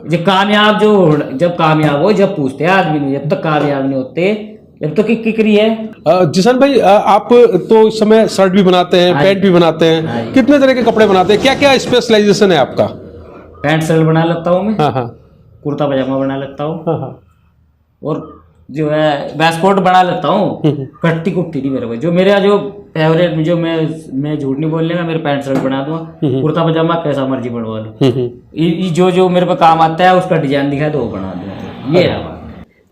जब कामयाब हो, जब पूछते हैं आदमी नहीं, जब तक कामयाब नहीं होते जब तक किकरी है। जिसान भाई, आप तो इस समय शर्ट भी बनाते हैं, पैंट भी बनाते हैं, कितने तरह के कपड़े बनाते हैं, क्या क्या स्पेशलाइजेशन है आपका? पैंट शर्ट बना लेता हूँ मैं। हाँ हाँ। कुर्ता पजामा बना लेता हूँ। हाँ हाँ। और जो है वेस्टकोट बना लेता हूँ। कट्टी कुट्टी नहीं मेरे को, जो मेरा जो फेवरेट, जो मैं झूठ नहीं बोलने का, मेरे पैंट शर्ट बना दूंगा। कुर्ता पजामा कैसा मर्जी बनवा लो। जो मेरे पे काम आता है उसका डिजाइन दिखाए तो वो बना दूंगा। ये है।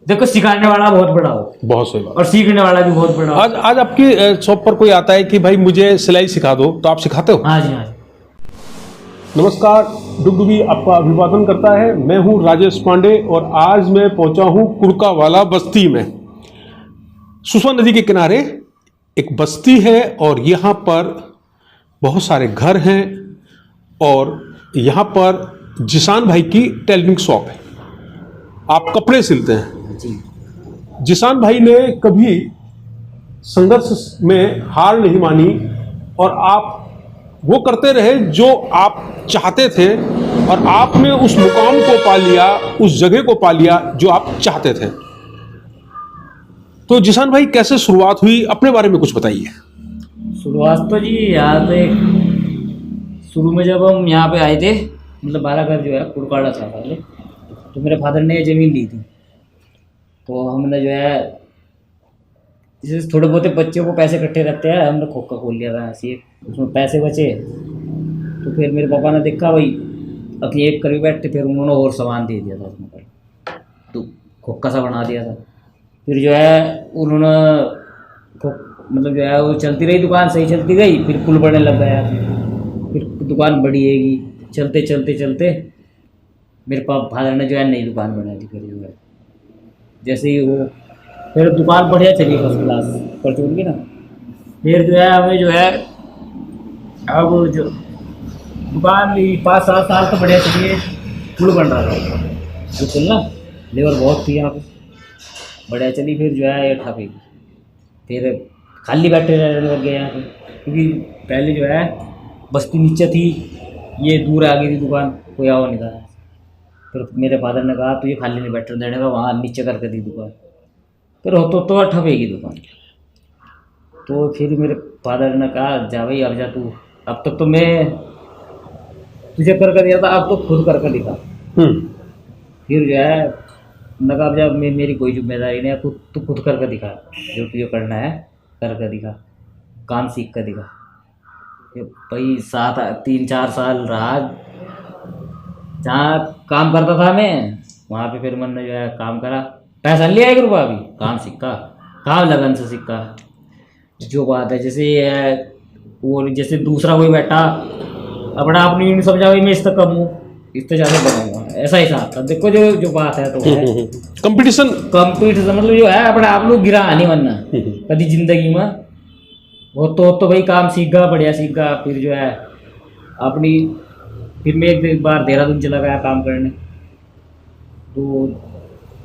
देखो, सिखाने वाला बहुत बड़ा हो, बहुत सही बात, और सीखने वाला भी बहुत बड़ा हो। आज आपकी शॉप पर कोई आता है कि भाई मुझे सिलाई सिखा दो, तो आप सिखाते हो? हाँ जी, हाँ जी। नमस्कार, डुगडुगी आपका अभिवादन करता है। मैं हूं राजेश पांडे और आज मैं पहुंचा हूं कुड़कावाला बस्ती में। सुसवा नदी के किनारे एक बस्ती है और यहाँ पर बहुत सारे घर हैं और यहाँ पर जिसान भाई की टेलरिंग शॉप है। आप कपड़े सिलते हैं। जिसान भाई ने कभी संघर्ष में हार नहीं मानी और आप वो करते रहे जो आप चाहते थे और आपने उस मुकाम को पा लिया, उस जगह को पा लिया जो आप चाहते थे। तो जिसान भाई, कैसे शुरुआत हुई, अपने बारे में कुछ बताइए। शुरुआत तो जी यहाँ पे शुरू में जब हम यहाँ पे आए थे, मतलब बालाघर जो है कुड़काड़ा था पहले, तो मेरे फादर ने ज़मीन ली थी। तो हमने जो है जैसे थोड़े बहुत बच्चों को पैसे इकट्ठे रहते हैं, हमने खोखा खोल लिया था ऐसे, उसमें पैसे बचे। तो फिर मेरे पापा ने देखा भाई अपनी एक करीब बैठे, फिर उन्होंने और सामान दे दिया था उसमें पर, तो खोखा सा बना दिया था। फिर जो है उन्होंने मतलब जो है वो चलती रही, दुकान सही चलती गई, फिर पुल बढ़ने लग गया, फिर दुकान बढ़िएगी। चलते चलते चलते मेरे फादर ने जो है नई दुकान बना दी। फिर जो है जैसे ही वो फिर दुकान बढ़िया चली, फर्स्ट क्लास परचून की ना। फिर जो है हमें जो है अब जो दुकान 5-7 साल तो बढ़िया चली है। पुल बन रहा था बिल्कुल ना, लेबर बहुत थी यहाँ पे, बढ़िया चली। फिर जो है ये ठपी, फिर खाली बैठे रहने लग गए यहाँ पे, क्योंकि पहले जो है बस्ती नीचे थी, ये दूर आ गई थी दुकान, कोई आओ नहीं था। फिर मेरे फादर ने कहा तो ये खाली नहीं बैठने देने का, वहाँ नीचे करके दी दुकान। फिर हो तो ठपेगी दुकान। तो फिर मेरे फादर ने कहा जा भाई अब जा तू, अब तक तो मैं तुझे करके दिया था, अब तो खुद करके दिखा। फिर जो है लगा अब जब मेरी कोई जिम्मेदारी नहीं है, तू खुद करके दिखा, जो तुझे करना है करके दिखा, काम सीख कर दिखा। भाई 3-4 साल रहा जहाँ काम करता था मैं, वहाँ पे फिर मैंने जो है काम करा, पैसा लिया 1 रुपया भी, काम सीखा, काम लगन से सीखा। जो बात है जैसे वो जैसे दूसरा कोई बैठा अपना अपनी नहीं समझा भाई मैं इस तक कम हूँ, इस तक ज़्यादा बनाऊंगा, ऐसा ही था। देखो जो बात है तो है कंपटीशन मतलब जो है अपने आप लोग गिरा नहीं बनना कभी जिंदगी में। वो तो भाई काम सीख गया, बढ़िया सीख गया। फिर जो है अपनी फिर मैं एक बार देहरादून चला गया काम करने, तो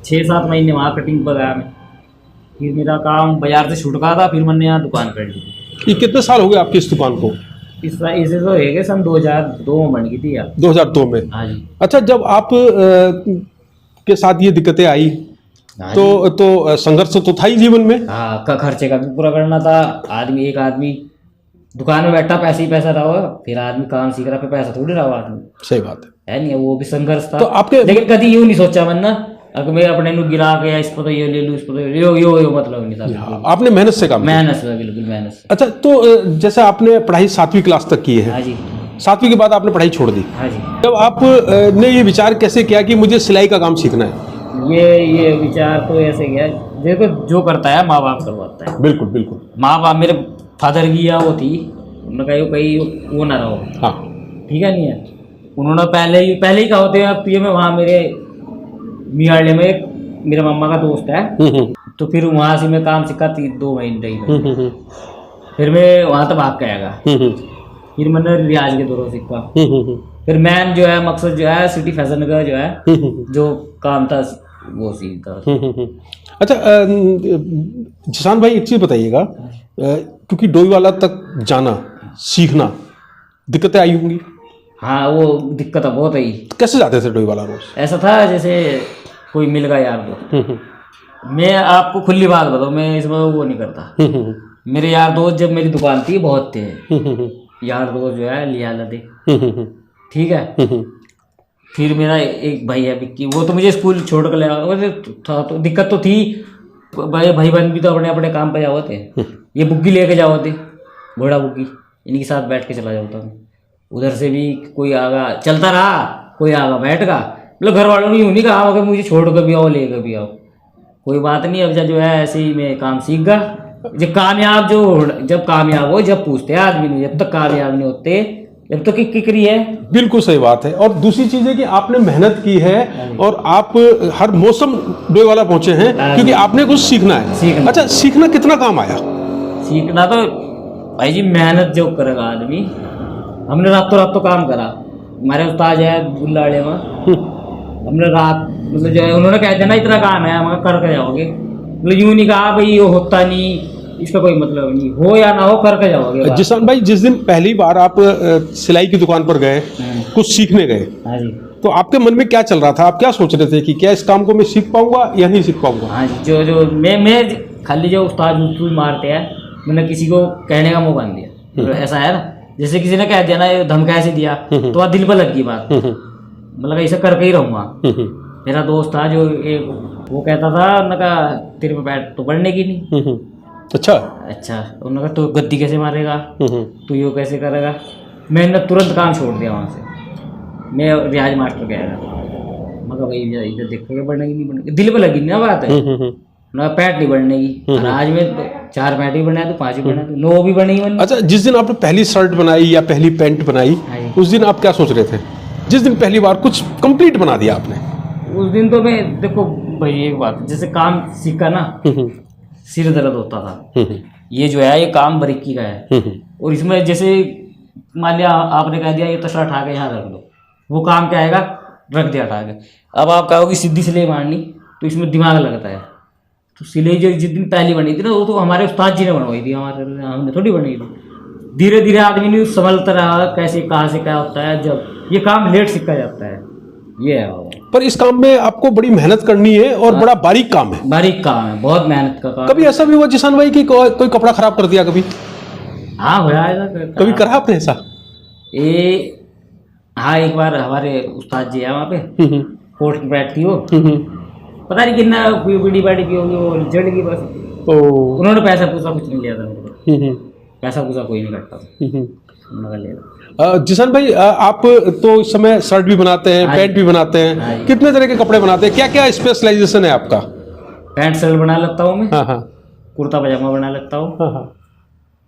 6-7 महीने वहाँ कटिंग पर गया मैं। फिर मेरा काम बाजार से छूट गया था, फिर मैंने यहाँ दुकान कर ली। ये कितने साल हो गए आपकी इस दुकान को? इसे तो है सन 2002 में बन गई थी यार। 2002 में? हाँ जी। अच्छा, जब आप के साथ ये दिक्कतें आई तो संघर्ष तो था ही जीवन में। हाँ, खर्चे का भी पूरा करना था। एक आदमी दुकान में बैठा पैसे ही पैसा रहा, फिर आदमी काम सीख रहा, फिर पैसा थोड़ी रहा आदमी, सही बात है नहीं, वो भी संघर्ष था। तो आपके लेकिन कभी यूं नहीं सोचा मन ना, अगर मैं अपने नु गिरा के या इसको तो ये ले लूं, इसको तो यो मतलब नहीं था। आपने मेहनत से काम किया। मेहनत से, बिल्कुल मेहनत से। अच्छा, तो जैसे आपने पढ़ाई 7वीं क्लास तक की है, हाँ जी, 7वीं के बाद आपने पढ़ाई छोड़ दी, हाँ जी। जब आप ने ये विचार कैसे किया कि मुझे सिलाई का काम सीखना है? ये विचार तो ऐसे गया, देखो जो करता है माँ बाप करवाता है। बिल्कुल बिल्कुल। माँ बाप, मेरे फादर की या वो थी, उन्होंने कहा कहीं वो ना रहो, हाँ ठीक है नहीं है, उन्होंने पहले ही कहा होते हैं। अब ये में वहाँ मेरे मियाड़े में एक मेरे मम्मा का दोस्त है, तो फिर वहाँ से मैं काम सीखा 2 महीने रही। फिर मैं वहाँ तक भाग के आएगा, फिर मैंने रियाज के दौरों सीखा। फिर मैं जो है मकसद जो है सिटी फैशन का जो है जो काम था वो सीखा। अच्छा, जिसान भाई एक चीज़ बताइएगा, क्योंकि डोईवाला तक जाना सीखना दिक्कतें आई होंगी? हाँ, वो दिक्कत बहुत आई। कैसे जाते थे डोईवाला रोज? ऐसा था जैसे कोई मिल गया यार दोस्त, मैं आपको खुली बात बताऊँ, मैं इसमें वो नहीं करता। मेरे यार दोस्त जब मेरी दुकान थी बहुत थे, यार दोस्त जो है लिया थे, ठीक है। फिर मेरा एक भाई है विक्की, वो तो मुझे स्कूल छोड़ कर ले आया, वैसे था तो दिक्कत तो थी, भाई बहन भी तो अपने अपने काम पे जाओ थे। ये बुग्गी लेके जाओ थे, घोड़ा बुग्गी, इन्हीं के साथ बैठ के चला जाता हूँ। उधर से भी कोई आगा चलता रहा, कोई आगा बैठ गया, मतलब घर वालों ने यूँ नहीं कहा अगर मुझे छोड़ कर भी आओ ले कर भी आओ, कोई बात नहीं। अब जो है ऐसे ही मैं काम सीख गया। जब कामयाब हो, जब पूछते हैं आदमी नहीं, जब तक कामयाब नहीं होते जब तक किकरी है। बिल्कुल सही बात है। और दूसरी चीज है कि आपने मेहनत की है और आप हर मौसम डोईवाला पहुंचे हैं क्योंकि आपने कुछ सीखना है। अच्छा, सीखना कितना काम आया? सीखना तो भाई जी मेहनत जो करेगा आदमी, हमने रातों रात तो काम करा। हमारे उस्ताद है बुल्लाड़े में, हमने रात मतलब जो है उन्होंने कह दिया ना इतना काम है मगर करके जाओगे, मतलब यूँ नहीं कहा भाई ये होता नहीं, इसका कोई मतलब नहीं, हो या ना हो करके जाओगे। जिसान भाई, जिस दिन पहली बार आप सिलाई की दुकान पर गए, कुछ सीखने गए, हाँ जी, तो आपके मन में क्या चल रहा था? आप क्या सोच रहे थे कि क्या इस काम को मैं सीख पाऊंगा या नहीं सीख पाऊंगा? हाँ जी, जो मैं खाली जो उस्ताद मारते हैं, मैंने किसी को कहने का मौका नहीं दिया। ऐसा है ना, जैसे किसी ने कह दिया ना, धमका ऐसे दिया तो आज दिल पर लग गई बात, मतलब ऐसा करके ही रहूँगा। मेरा दोस्त था जो वो कहता था, उन्होंने कहा तेरे पे बैठ तो बढ़ने की नहीं। अच्छा, उन्होंने कहा तो गद्दी कैसे मारेगा, तो यो कैसे करेगा। मैंने तुरंत काम छोड़ दिया वहाँ से, मैं रियाज मास्टर गया, मगर भाई इधर देखोगे बढ़ने की नहीं बढ़ने, दिल पे लगी ना बात है ना, पैंट नहीं बढ़ने की। आज में 4 पैंट भी बनाया तो 5 भी बनाया तो 9 भी बनेगी। अच्छा, जिस दिन आपने पहली शर्ट बनाई या पहली पैंट बनाई, उस दिन आप क्या सोच रहे थे? जिस दिन पहली बार कुछ कंप्लीट बना दिया आपने, उस दिन तो मैं देखो भाई एक बात, जैसे काम सीखा ना, सिर दर्द होता था। ये जो है ये काम बारीकी का है, और इसमें जैसे मान लिया आपने कह दिया ये तसला उठा के यहाँ रख लो, वो काम क्या आएगा, रख दिया उठा के। अब आप कहोगे सीधी सिलाई मारनी, तो इसमें दिमाग लगता है। तो सिलाई जो जिस दिन पहली बनी थी ना, वो तो हमारे उस्ताद जी ने बनवाई थी, हमने थोड़ी बनाई थी। धीरे धीरे आदमी ने समझता रहा कैसे कहाँ से क्या होता है, जब ये काम लेट सीखा जाता है। ये है, पर इस काम में आपको बड़ी मेहनत करनी है और बड़ा बारीक काम है। बारीक काम है, बहुत मेहनत का काम। कभी ऐसा भी हुआ जिसान भाई कि कोई कपड़ा खराब कर दिया कभी? हाँ हुआ है, कभी करा आपने ऐसा? हाँ, एक बार हमारे उस्ताद जी है वहाँ पे, कोर्ट की बैठ थी वो, पता नहीं कितना बीड़ी बाड़ी की होगी, वो जड़ गई बस। उन्होंने पैसा पूछा, कुछ नहीं लिया था मेरे को, पैसा पूछा कोई नहीं करता था। जिसान भाई, आप तो इस समय शर्ट भी बनाते हैं, पैंट भी बनाते हैं, कितने तरह के कपड़े बनाते हैं? क्या क्या स्पेशलाइजेशन है आपका? पैंट शर्ट बना लगता हूँ मैं, हाँ, कुर्ता पजामा बना लगता हूँ,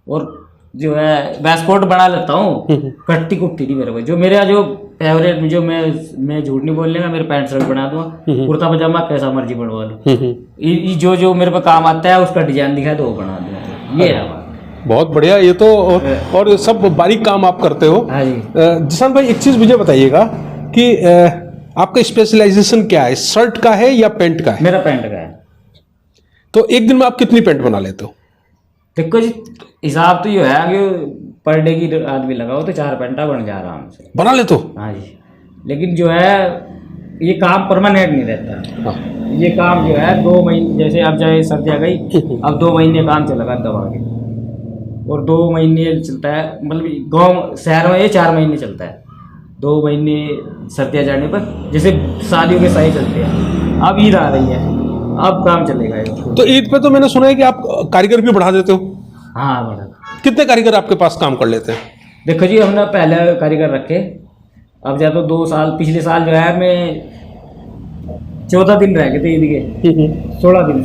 और जो है वेस्टकोट बना लेता हूँ। कट्टी कुट्टी नहीं मेरे को, जो मेरा जो फेवरेट, जो मैं झूठ नहीं बोलने का, मेरे पैंट शर्ट बना दूंगा, कुर्ता पजामा कैसा मर्जी बनवा लो, जो मेरे पे काम आता है उसका डिजाइन दिखाए तो वो बना दूंगा। ये है बहुत बढ़िया। ये तो और सब बारीक काम आप करते हो। हाँ जी। जिसान भाई, एक चीज मुझे बताइएगा कि आपका स्पेशलाइजेशन क्या है, शर्ट का है या पैंट का है? मेरा पैंट का है। तो एक दिन में आप कितनी पैंट बना लेते हो? देखो जी, हिसाब तो ये है कि पर डे की आदमी लगाओ तो 4 पैंटा बन जा आराम से बना लेते हो। हाँ जी, लेकिन जो है ये काम परमानेंट नहीं रहता। हाँ। ये काम जो है 2 महीने, जैसे अब जाए सर्दी आ गई, अब 2 महीने काम चलेगा दबा के, और 2 महीने चलता है, मतलब गांव शहर में ये 4 महीने चलता है, 2 महीने सर्दियाँ जाने पर, जैसे शादियों के सही चलते हैं। अब ईद आ रही है, अब काम चलेगा ये। तो ईद पे तो मैंने सुना है कि आप कारीगर भी बढ़ा देते हो। हाँ बड़ा। कितने कारीगर आपके पास काम कर लेते हैं? देखो जी, हमने पहले कारीगर रखे, अब जा तो 2 साल, पिछले साल जो है मैं 14 दिन रह गए थे ईद के, 16 दिन।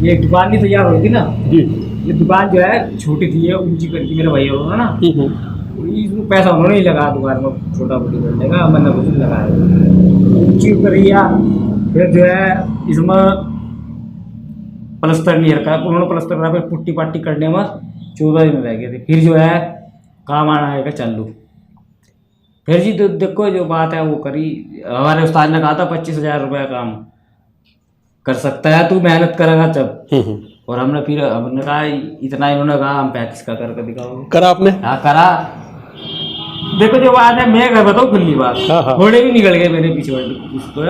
ये दुकान भी तैयार हुई थी ना जी। ये दुकान जो है छोटी थी, ये ऊंची करके मेरे भैया होगा ना, इसमें पैसा उन्होंने ही लगा दुकान में छोटा मोटी करने का, मैंने कुछ नहीं लगाया, ऊंची करिया। फिर जो है इसमें प्लस्तर नहीं रखा, उन्होंने प्लस्तर करा, फिर पुट्टी पाट्टी करने में 14 दिन रह गए थे। फिर जो है काम आना आएगा चालू। फिर जी तो देखो जो बात है वो करी, हमारे उस्ताद ने कहा था 25,000 रुपया काम कर सकता है तू, मेहनत करेगा जब। और हमने कहा इतना, इन्होंने कहा हम 35 का करके दिखाओगे। करा आपने? हाँ करा। देखो जो बात है, मैं घर बताऊँ खुली बात, हाँ। घोड़े भी निकल गए मेरे पीछे उस पर।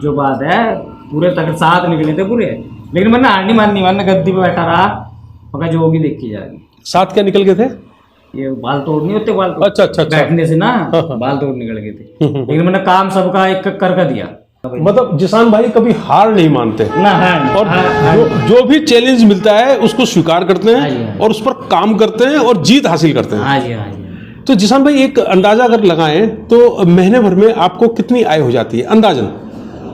जो बात है पूरे तक 7 निकले थे पूरे, लेकिन मैंने हार नहीं माननी, मैंने गद्दी पे बैठा रहा, मगर जो होगी देखी जाएगी। 7 क्या निकल गए थे? ये बाल तोड़ नहीं होते, बाल तोड़, अच्छा। बैठने से ना बाल तोड़ निकल गए थे। लेकिन मैंने काम सबका एक एक करके दिया। मतलब जिसान भाई कभी हार नहीं मानते ना, हाँ, और हाँ, जो भी चैलेंज मिलता है उसको स्वीकार करते हाँ जी, हैं हाँ। और उस पर काम करते हैं और जीत हासिल करते हैं। हाँ जी, हाँ जी। तो जिसान भाई एक अंदाजा अगर लगाएं तो महीने भर में आपको कितनी आय हो जाती है अंदाजन?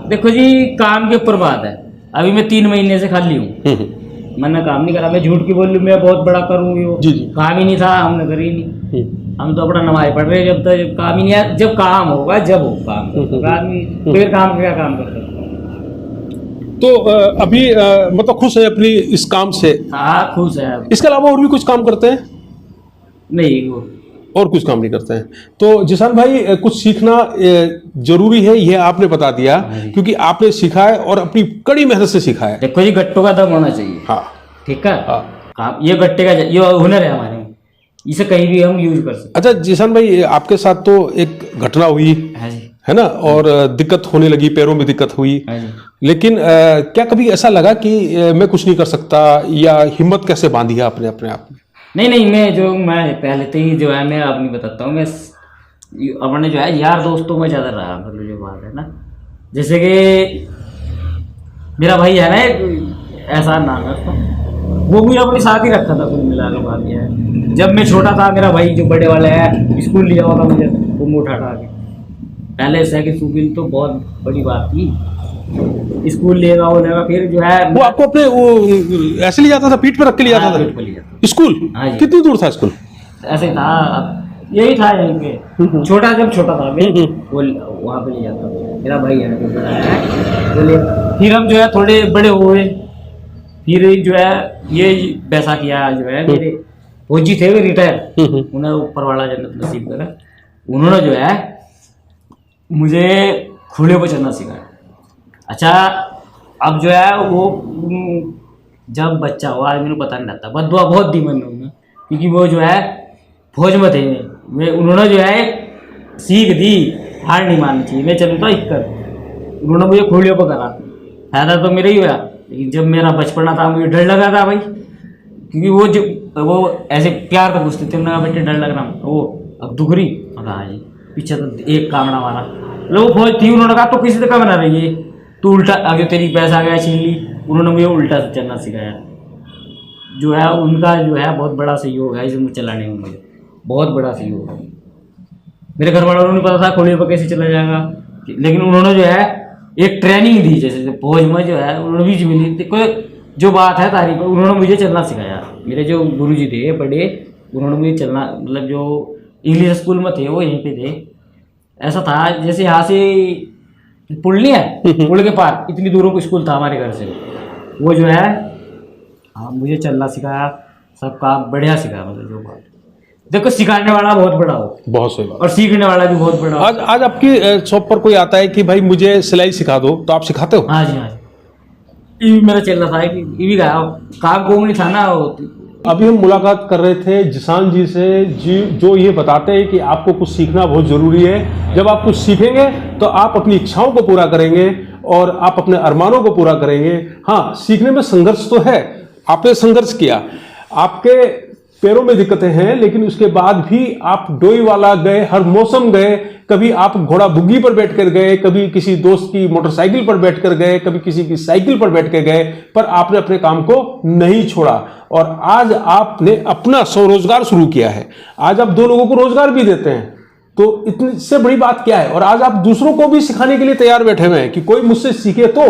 देखो जी, काम के ऊपर बात है। अभी मैं 3 महीने से खाली हूँ, मैंने काम नहीं करा। मैं झूठ की बोल लूँ मैं बहुत बड़ा करूँगी, वो जी। काम ही नहीं था, हमने करी नहीं। हम तो अपना नमाज पढ़ रहे जब तक काम ही नहीं आया। जब काम होगा जब हो काम करेगा आदमी, फिर काम क्या काम कर सकता है। तो अभी मतलब खुश है अपनी इस काम से? हाँ खुश है। इसके अलावा और भी कुछ काम करते हैं? नहीं, वो और कुछ काम नहीं करते हैं। तो जिसान भाई कुछ सीखना जरूरी है, यह आपने बता दिया, क्योंकि आपने सीखा है और अपनी कड़ी मेहनत से सीखा है। देखो जी, गट्टों का दम होना चाहिए। हाँ ठीक है। हाँ। काम ये गट्टे का ये हुनर है हमारे में, इसे कहीं भी हम यूज कर सकते अच्छा जिसान भाई, आपके साथ तो एक घटना हुई हैं। हाँ जी, है ना, और दिक्कत होने लगी, पैरों में दिक्कत हुई, हाँ जी। लेकिन क्या कभी ऐसा लगा कि मैं कुछ नहीं कर सकता, या हिम्मत कैसे बांधी है आपने अपने आप में? नहीं, मैं पहले से ही जो है, मैं अपनी बताता हूँ, मैं अपने जो है यार दोस्तों में ज़्यादा रहा। मतलब जो बात है ना, जैसे कि मेरा भाई है ना, एक ऐसा नाम है उसका, वो भी अपने साथ ही रखा था कुल मिला के। बात यह है, जब मैं छोटा था, मेरा भाई जो बड़े वाला है स्कूल लिया हुआ था मुझे, वो मुँह उठा के पहले से कि स्कूल तो बहुत बड़ी बात थी, स्कूल लेगा वो लेगा। फिर जो है वो आपको अपने वो ऐसे ले जाता था, पीठ पे रख के ले जाता पेट पे लिया था स्कूल? हाँ जी। कितनी दूर था स्कूल? ऐसे था, यही था यहीं पे। छोटा जब छोटा था मैं, वो वहाँ पे ले जाता था। मेरा भाई है जो बड़ा है, वो ले। फिर हम जो है थोड़े बड़े हुए, फिर जो है ये वैसा किया। जो है मेरे फौजी थे, वे रिटायर, उन्हें ऊपर वाला जन्नत नसीब करा। उन्होंने जो है मुझे घोड़े पर चढ़ना सिखाया। अच्छा, अब जो है वो जब बच्चा हुआ आदमी को पता नहीं लगता, बदुआ बहुत दी मन में, क्योंकि वो जो है फौज में थे। मैं उन्होंने जो है सीख दी, हार नहीं माननी चाहिए, मैं चलता इक्कर। उन्होंने मुझे घोड़ियों पर करा, फायदा तो मेरा ही हुआ। लेकिन जब मेरा बचपना था मुझे डर लगा था भाई, क्योंकि वो ऐसे प्यार का पूछते थे, उन्होंने बेटे डर लग रहा, वो अब दुगरी हाँ जी, पीछे तो एक कामड़ा मारा। मतलब वो फौज थी, उन्होंने कहा तो किसी तरह बना रही है तू, उल्टा आगे तेरी पैसा गया छीन ली। उन्होंने मुझे उल्टा से चलना सिखाया। जो है उनका जो है बहुत बड़ा सहयोग है इसमें चलाने में, मुझे बहुत बड़ा सहयोग है। मेरे घर वालों को नहीं पता था घोड़े पर कैसे चला जाएगा, लेकिन उन्होंने जो है एक ट्रेनिंग दी, जैसे फौज में जो है उन्होंने भी मिली कोई जो बात है तारीफ, उन्होंने मुझे चलना सिखाया। मेरे जो गुरुजी थे बड़े, उन्होंने मुझे चलना, मतलब जो इंग्लिश स्कूल में थे वो यहीं पे थे। ऐसा था जैसे यहाँ से पुल नहीं है, पुल के पार इतनी दूरों को स्कूल था हमारे घर से। वो जो है हाँ मुझे चलना सिखाया, सब काम बढ़िया सिखाया। मतलब जो बात देखो, सिखाने वाला बहुत बड़ा हो, बहुत सही बात, और सीखने वाला भी बहुत बड़ा हो। आज आपकी शॉप पर कोई आता है कि भाई मुझे सिलाई सिखा दो, तो आप सिखाते हो? हाँ जी, हाँ जी। ये भी मेरा चलना था कि ये भी गया काम को नहीं था ना। अभी हम मुलाकात कर रहे थे जिसान जी से, जो ये बताते हैं कि आपको कुछ सीखना बहुत ज़रूरी है। जब आप कुछ सीखेंगे तो आप अपनी इच्छाओं को पूरा करेंगे और आप अपने अरमानों को पूरा करेंगे। हाँ, सीखने में संघर्ष तो है, आपने संघर्ष किया। आपके पैरों में दिक्कतें हैं, लेकिन उसके बाद भी आप डोईवाला गए, हर मौसम गए, कभी आप घोड़ा बुग्गी पर बैठकर गए, कभी किसी दोस्त की मोटरसाइकिल पर बैठकर गए, कभी किसी की साइकिल पर बैठ कर गए, पर आपने अपने काम को नहीं छोड़ा और आज आपने अपना स्वरोजगार शुरू किया है। आज आप 2 लोगों को रोजगार भी देते हैं, तो इतनी से बड़ी बात क्या है। और आज आप दूसरों को भी सिखाने के लिए तैयार बैठे हुए हैं कि कोई मुझसे सीखे तो